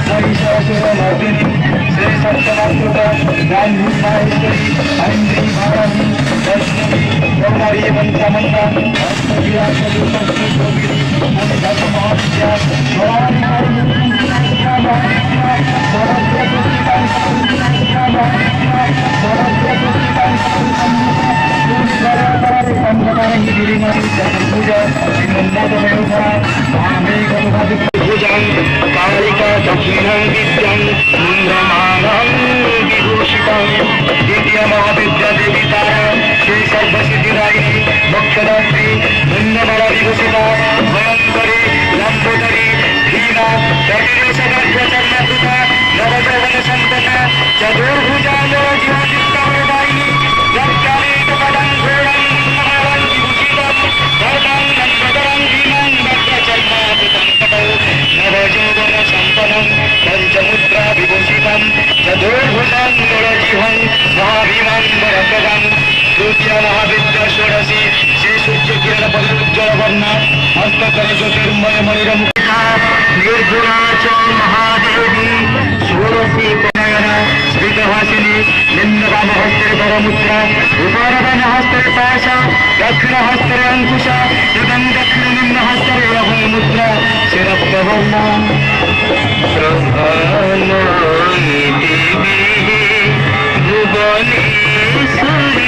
महिषासुरमर्दिनी श्री सप्तमातृका गांधी माहेश्वरी ऐन्द्री महारानी वैष्णवी गौरी मंत्रमंत्र कालिका दक्षिणं विद्यं इन्द्रमानं विभूषितं द्वितीय महाविद्या देवी तारा श्री सर्वसिद्धिदायिनी मोक्षदात्री धन्यमाला विभूषिता भयंकरी लंबोदरी धीमा चर्मकृता नवजौवन संतना चतुर्भुजा जीवादित्यादायिनी यज्ञानेकपदं घोरं महारां विभूषितं धर्मं नन्दकरं धीमं भद्रचर्मावृतं तटौ नवजौवन संपन्नं पंचमुद्रा विभूषितं चतुर्भुजं नरजिह्वं महाभीमं वरप्रदं तृतीय महाविद्या षोडशी श्री सूर्यकिरण पदोज्ज्वल वर्णा हस्तकरे ज्योतिर्मय मणिरमुखा निर्गुणा च महादेवी षोडशी नयना स्मितहासिनी निम्नवामहस्ते वरमुद्रा उपरवनहस्ते पाशा दक्षिणहस्ते अंकुश इदं दक्षिणनिम्नहस्ते अभयमुद्रा शिरप्तवर्णा ब्रह्माण्डी देवी भुवनेश्वरी